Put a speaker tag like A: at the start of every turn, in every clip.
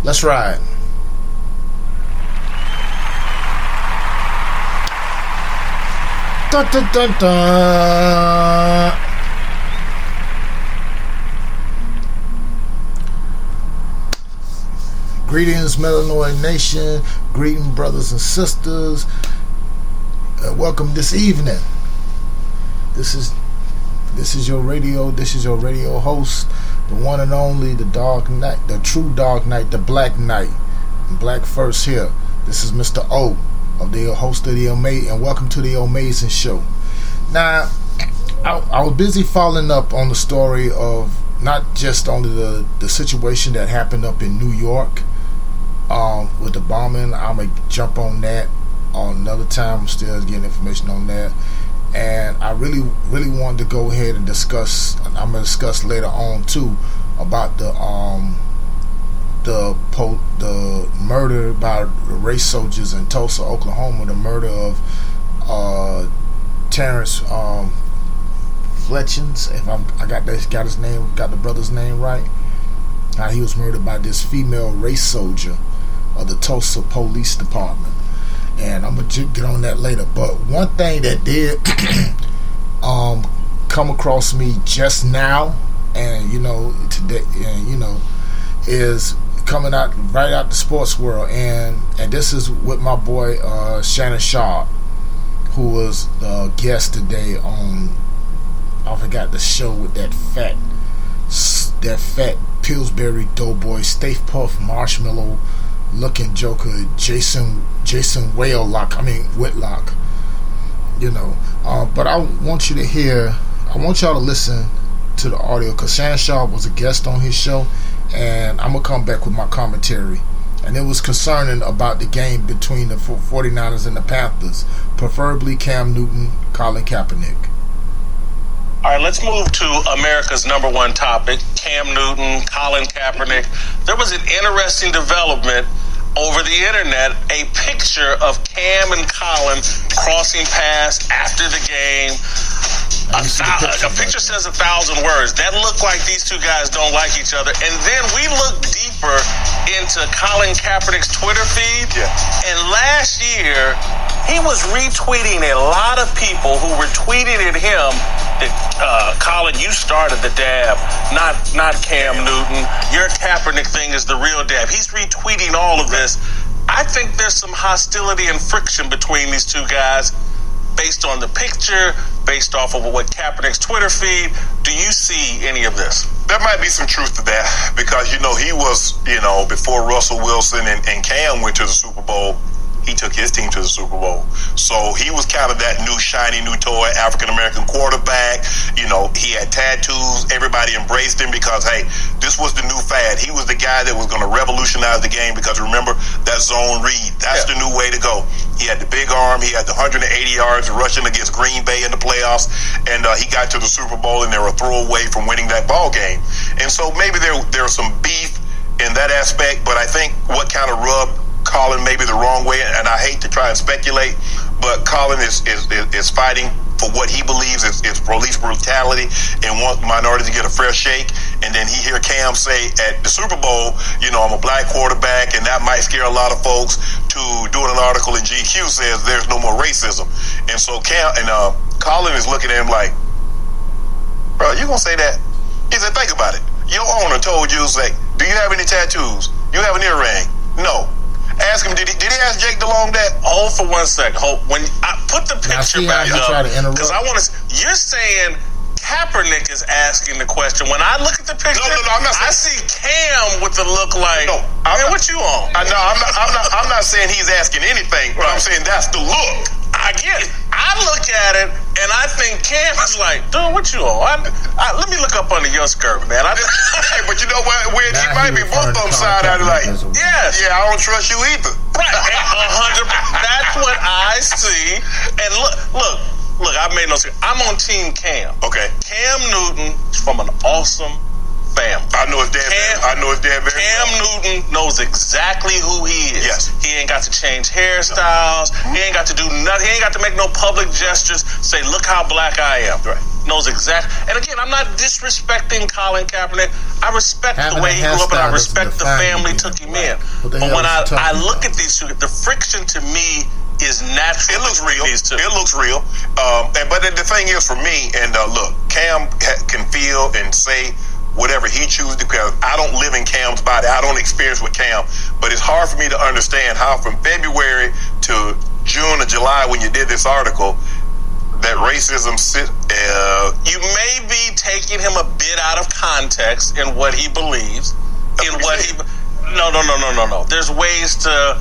A: Let's ride. Dun, dun, dun, dun. Greetings, Melanoid Nation. Greetings, brothers and sisters. Welcome this evening. This is your radio. This is your radio host, the one and only, the Dark Knight, the true Dark Knight, the Black Knight, Black First here. This is Mr. O, of the host of the Amazing, and welcome to the Amazing Show. Now, I was busy following up on the story of not just only the situation that happened up in New York with the bombing. I'm gonna jump on that on another time. I'm still getting information on that, and I really wanted to go ahead and discuss. I'm gonna discuss later on too about the murder by the race soldiers in Tulsa, Oklahoma. The murder of Terrence Fletchins, if I got his name, got the brother's name right. How he was murdered by this female race soldier of the Tulsa Police Department, and I'm gonna get on that later. But one thing that did come across me just now, and today, and is coming out right out the sports world, and this is with my boy Shannon Sharpe, who was the guest today on, I forgot the show with that fat Pillsbury Doughboy, Stay Puft Marshmallow looking joker, Jason Whitlock. But I want y'all to listen to the audio, because Shannon Sharpe was a guest on his show, and I'm gonna come back with my commentary. And it was concerning about the game between the 49ers and the Panthers, preferably Cam Newton, Colin Kaepernick.
B: All right, let's move to America's number one topic, Cam Newton, Colin Kaepernick. There was an interesting development over the internet, a picture of Cam and Colin crossing paths after the game. A picture says 1,000 words. That looked like these two guys don't like each other. And then we look deeper into Colin Kaepernick's Twitter feed. Yeah. And last year, he was retweeting a lot of people who were tweeting at him that, Colin, you started the dab, not Cam Newton. Your Kaepernick thing is the real dab. He's retweeting all of this. I think there's some hostility and friction between these two guys based on the picture, based off of what Kaepernick's Twitter feed. Do you see any of this?
C: There might be some truth to that, because, he was, before Russell Wilson and Cam went to the Super Bowl, he took his team to the Super Bowl. So he was kind of that new shiny new toy African-American quarterback. He had tattoos. Everybody embraced him because, hey, this was the new fad. He was the guy that was going to revolutionize the game, because remember, that zone read, that's the new way to go. He had the big arm. He had the 180 yards rushing against Green Bay in the playoffs, and he got to the Super Bowl, and they were a throw away from winning that ball game. And so maybe there was some beef in that aspect, but I think what kind of rubbed Colin maybe the wrong way, and I hate to try and speculate, but Colin is fighting for what he believes is police brutality and wants minorities to get a fair shake. And then he hear Cam say at the Super Bowl, I'm a black quarterback, and that might scare a lot of folks, to doing an article in GQ says there's no more racism. And so Colin is looking at him like, bro, you gonna say that? He said, think about it. Your owner told you, like, do you have any tattoos? You have an earring? No. Ask him, did he ask Jake DeLong that?
B: Hold for 1 second. When I put the picture back up, because I want to. You're saying Kaepernick is asking the question. When I look at the picture,
C: no, I'm not saying,
B: I see Cam with the look like, what you on?
C: I'm not saying he's asking anything, but I'm saying that's the look.
B: I get it. I look at it and I think Cam is like, dude, what you on? Let me look up under your skirt, man.
C: Hey, but you know what? He might be both on side out like,
B: yes.
C: Yeah, I don't trust you either.
B: Right. 100%. That's what I see. And look, I made no sense. I'm on Team Cam.
C: Okay.
B: Cam Newton is from an awesome family.
C: I know his dad. I know his dad very
B: Cam
C: well.
B: Newton knows exactly who he is.
C: Yes.
B: He ain't got to change hairstyles. No. He ain't got to do nothing. He ain't got to make no public gestures. Say, look how black I am.
C: Right.
B: Knows exactly. And again, I'm not disrespecting Colin Kaepernick. I respect the way he grew up, and I respect the family took him in. But when I look at these two, the friction to me is natural.
C: It looks real. It looks real. But the thing is, for me, and look, Cam can feel and say whatever he chooses, because I don't live in Cam's body. I don't experience with Cam. But it's hard for me to understand how from February to June or July, when you did this article, that racism
B: you may be taking him a bit out of context in what he believes. No. There's ways to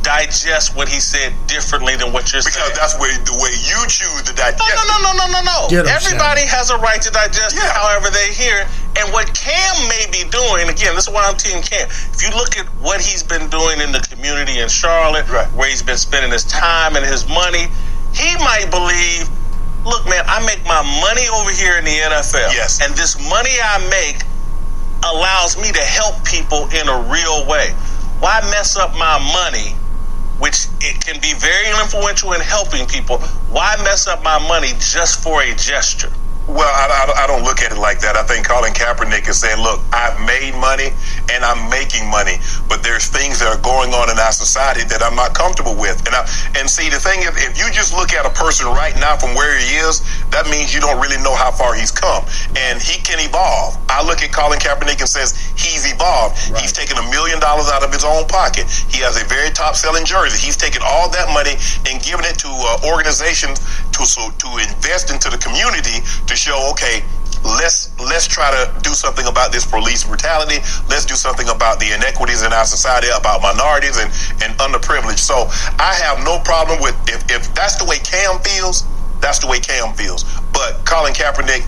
B: digest what he said differently than what you're saying.
C: Because that's the way you choose to digest.
B: No. Everybody has a right to digest it however they hear. And what Cam may be doing, again, this is why I'm Team Cam. If you look at what he's been doing in the community in Charlotte, where he's been spending his time and his money, he might believe, look, man, I make my money over here in the NFL.
C: Yes.
B: And this money I make allows me to help people in a real way. Why mess up my money, which it can be very influential in helping people? Why mess up my money just for a gesture?
C: Well, I don't look at it like that. I think Colin Kaepernick is saying, look, I've made money and I'm making money, but there's things that are going on in our society that I'm not comfortable with. And see, the thing is, if you just look at a person right now from where he is, that means you don't really know how far he's come. And he can evolve. I look at Colin Kaepernick and says he's evolved. Right. He's taken $1 million out of his own pocket. He has a very top-selling jersey. He's taken all that money and given it to organizations to invest into the community, to show, okay, let's try to do something about this police brutality. Let's do something about the inequities in our society, about minorities and underprivileged. So I have no problem with, if that's the way Cam feels, that's the way Cam feels. But Colin Kaepernick,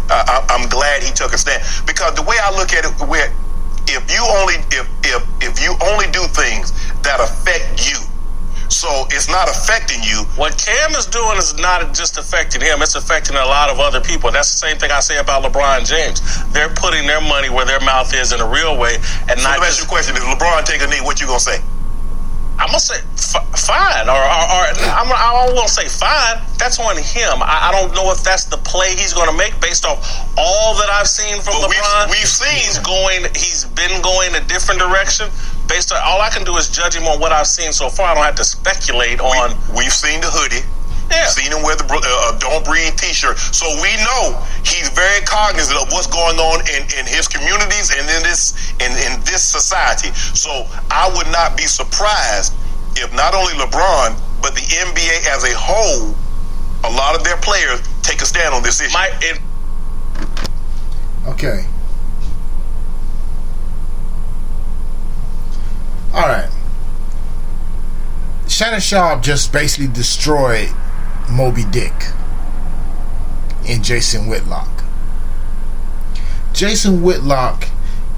C: I'm glad he took a stand, because the way I look at it, if you only do things that affect you, so it's not affecting you.
B: What Cam is doing is not just affecting him, it's affecting a lot of other people. That's the same thing I say about LeBron James. They're putting their money where their mouth is in a real way. And
C: so
B: not
C: let me ask you a question. If LeBron take a knee, what you going to say?
B: I'm going to say fine, or I won't say fine. That's on him. I don't know if that's the play he's going to make based off all that I've seen from LeBron.
C: We've seen
B: he's been going a different direction. Based on all I can do is judge him on what I've seen so far. I don't have to speculate on.
C: We've seen the hoodie.
B: Yeah.
C: Seen him wear the Don't Breathe t-shirt. So we know he's very cognizant of what's going on in his communities and in this society. So I would not be surprised if not only LeBron, but the NBA as a whole, a lot of their players take a stand on this issue.
A: Okay. All right. Shannon Sharpe just basically destroyed Moby Dick in Jason Weaklock. Jason Weaklock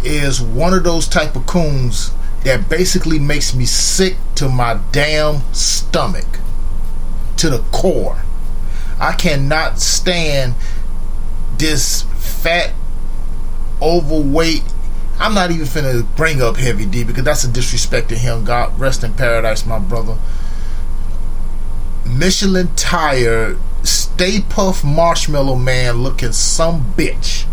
A: is one of those type of coons that basically makes me sick to my damn stomach, to the core. I cannot stand this fat, overweight. I'm not even finna bring up Heavy D because that's a disrespect to him. God rest in paradise, my brother. Michelin tire, Stay Puft Marshmallow Man looking some bitch.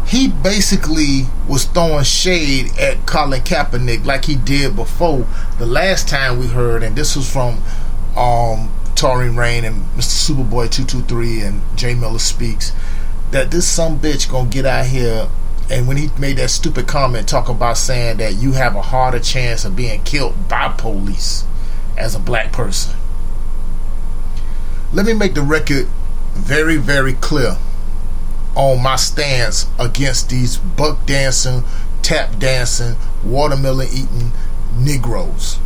A: He basically was throwing shade at Colin Kaepernick like he did before the last time we heard, and this was from Taurine Rain and Mr. Superboy 223 and Jay Miller Speaks, that this some bitch gonna get out here. And when he made that stupid comment talking about saying that you have a harder chance of being killed by police as a black person, let me make the record very, very clear on my stance against these buck dancing, tap dancing, watermelon eating Negroes.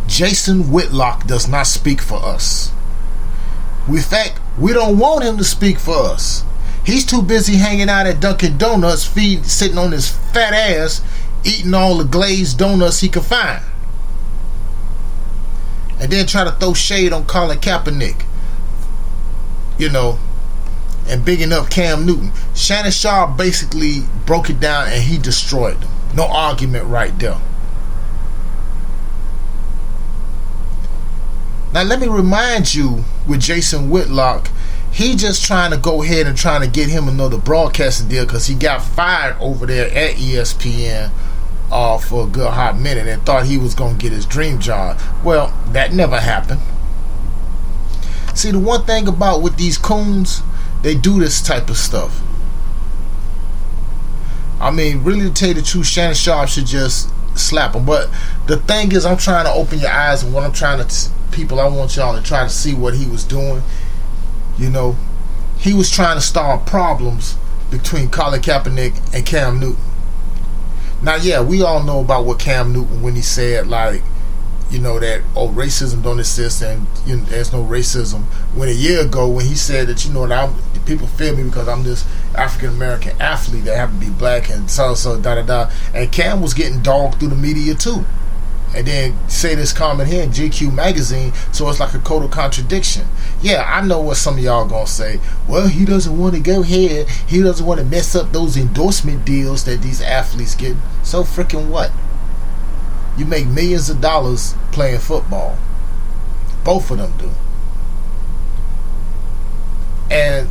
A: Jason Weaklock does not speak for us. In fact, we don't want him to speak for us. He's too busy hanging out at Dunkin' Donuts, sitting on his fat ass, eating all the glazed donuts he can find. And then try to throw shade on Colin Kaepernick and bigging up Cam Newton. Shannon Sharpe basically broke it down and he destroyed them. No argument right there. Now let me remind you, with Jason Weaklock, he just trying to go ahead and trying to get him another broadcasting deal because he got fired over there at ESPN for a good hot minute and thought he was going to get his dream job. Well, that never happened. See, the one thing about with these coons, they do this type of stuff. I mean, really, to tell you the truth, Shannon Sharpe should just slap him. But the thing is, I'm trying to open your eyes, and what I'm trying to people, I want y'all to try to see what he was doing. He was trying to start problems between Colin Kaepernick and Cam Newton. Now, yeah, we all know about what Cam Newton, when he said, like, that, racism don't exist and there's no racism. When a year ago, when he said that, that people feel me because I'm this African-American athlete that happen to be black and so da-da-da. And Cam was getting dogged through the media too. And then say this comment here in GQ magazine, so it's like a total contradiction. Yeah, I know what some of y'all gonna say. Well, he doesn't want to go ahead. He doesn't want to mess up those endorsement deals that these athletes get. So freaking what? You make millions of dollars playing football. Both of them do. And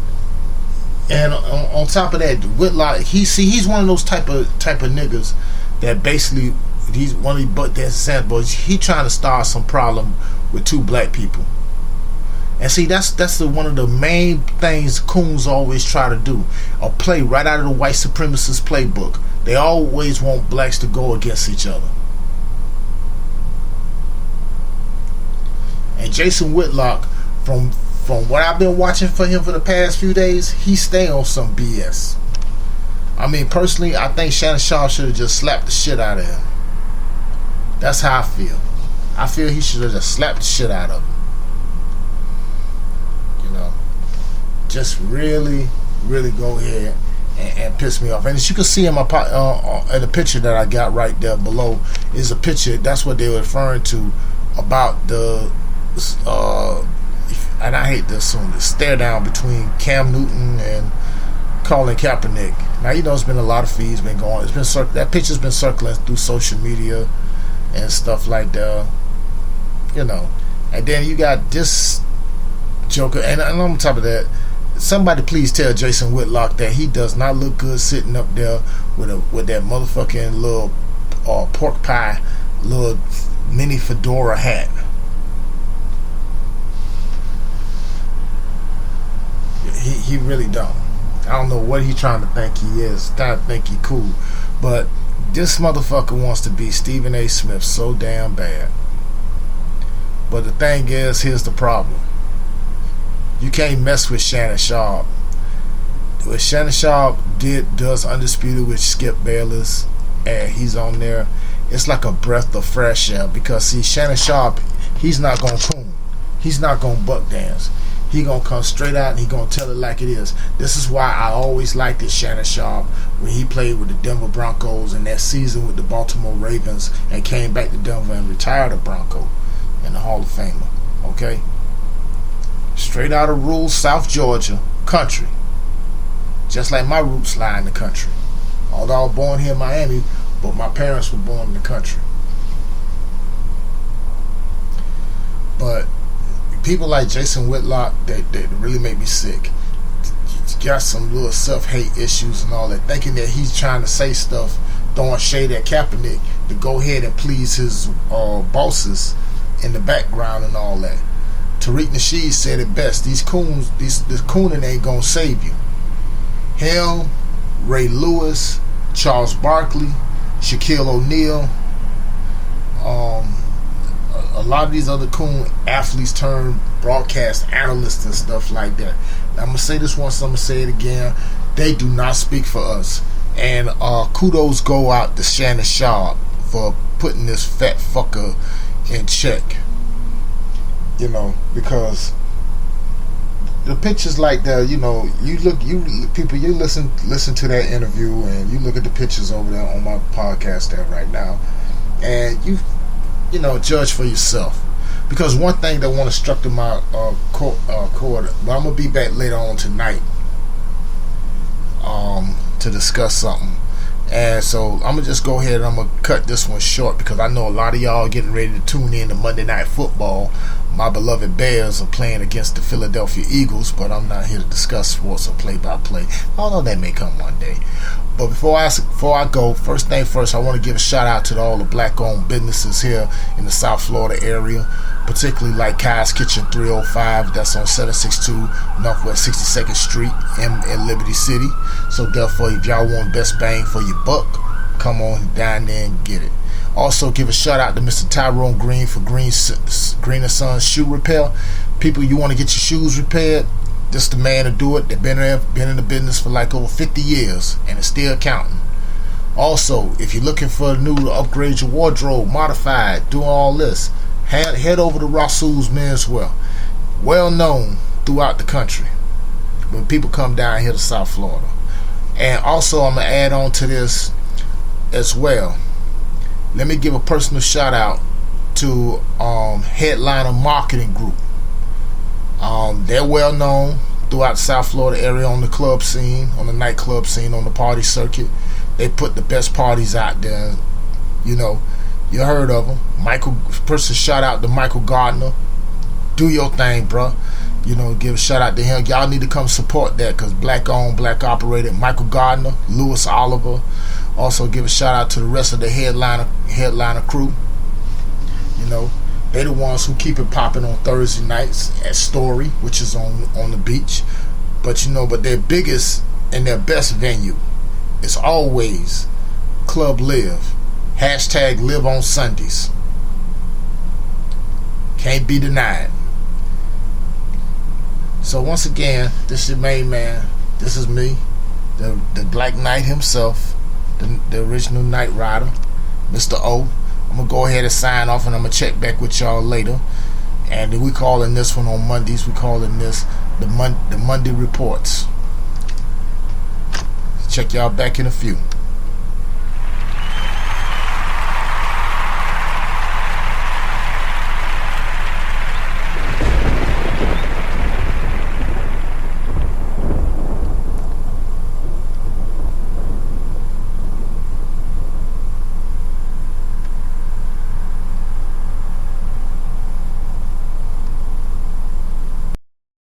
A: on top of that, Whitlock, he's one of those type of niggas that basically, he's one of these butt dancing Santa boys. He trying to start some problem with two black people. And see, that's one of the main things coons always try to do. A play right out of the white supremacist playbook. They always want blacks to go against each other. And Jason Weaklock, from what I've been watching for him for the past few days, he stay on some BS. I mean, personally, I think Shannon Sharpe should have just slapped the shit out of him. That's how I feel. I feel he should have just slapped the shit out of him. Just really, really go ahead and piss me off. And as you can see in my in the picture that I got right there below is a picture. That's what they were referring to about the and I hate to assume the stare down between Cam Newton and Colin Kaepernick. Now it's been a lot of feeds been going. It's been that picture's been circling through social media and stuff like that. And then you got this joker, and on top of that, somebody please tell Jason Weaklock that he does not look good sitting up there with that motherfucking little pork pie, little mini fedora hat. He really don't. I don't know what he trying to think he is. Trying to think he cool, but this motherfucker wants to be Stephen A. Smith so damn bad. But the thing is, here's the problem. You can't mess with Shannon Sharpe. What Shannon Sharpe does Undisputed with Skip Bayless, and he's on there, it's like a breath of fresh air. Because see, Shannon Sharpe, he's not gonna coon. He's not gonna buck dance. He gonna come straight out and he gonna tell it like it is. This is why I always liked this Shannon Sharpe when he played with the Denver Broncos in that season with the Baltimore Ravens and came back to Denver and retired a Bronco in the Hall of Famer. Okay? Straight out of rural South Georgia country. Just like my roots lie in the country. Although I was born here in Miami, but my parents were born in the country. But people like Jason Weaklock, they really make me sick. Got some little self-hate issues and all that, thinking that he's trying to say stuff, throwing shade at Kaepernick to go ahead and please his bosses in the background and all that. Tariq Nasheed said it best. These coons, this cooning ain't gonna save you. Him, Ray Lewis, Charles Barkley, Shaquille O'Neal, a lot of these other coon athletes turn broadcast analysts and stuff like that. Now, I'm gonna say this once, I'm gonna say it again. They do not speak for us. And kudos go out to Shannon Sharpe for putting this fat fucker in check. Because the pictures like that, you listen to that interview and you look at the pictures over there on my podcast there right now, and you judge for yourself. because one thing that want to structure my quarter, but I'm gonna be back later on tonight to discuss something. And so I'm gonna just go ahead and I'm gonna cut this one short, because I know a lot of y'all are getting ready to tune in to Monday Night Football. My beloved Bears are playing against the Philadelphia Eagles, but I'm not here to discuss sports or play-by-play. Although that may come one day. But before I go, first thing first, I want to give a shout out to all the black-owned businesses here in the South Florida area, particularly like Kai's Kitchen 305, that's on 762 Northwest 62nd Street in Liberty City. So therefore, if y'all want best bang for your buck, come on down there and get it. Also, give a shout out to Mr. Tyrone Green for Green & Sons Shoe Repair. People, you want to get your shoes repaired? This is the man to do it. They've been in the business for like over 50 years, and it's still counting. Also, if you're looking for a new to upgrade your wardrobe, modified, doing all this, head over to Rasul's Menswear, well known throughout the country when people come down here to South Florida. And also, I'm gonna add on to this as well. Let me give a personal shout out to Headliner Marketing Group. They're well known throughout the South Florida area on the club scene, on the nightclub scene, on the party circuit. They put the best parties out there. You know, you heard of them. Personal shout out to Michael Gardner. Do your thing, bro. You know, give a shout out to him. Y'all need to come support that, because black owned, black operated. Michael Gardner, Lewis Oliver. Also give a shout out to the rest of the headliner crew. You know, they're the ones who keep it popping on Thursday nights at Story, which is on the beach. But you know, but their biggest and their best venue is always Club Live. Hashtag Live on Sundays. Can't be denied. So once again, this is your main man. This is me, the Black Knight himself, the original Knight Rider, Mr. O. I'm going to go ahead and sign off, and I'm going to check back with y'all later. And we calling this one on Mondays, we calling this the Monday Reports. Check y'all back in a few.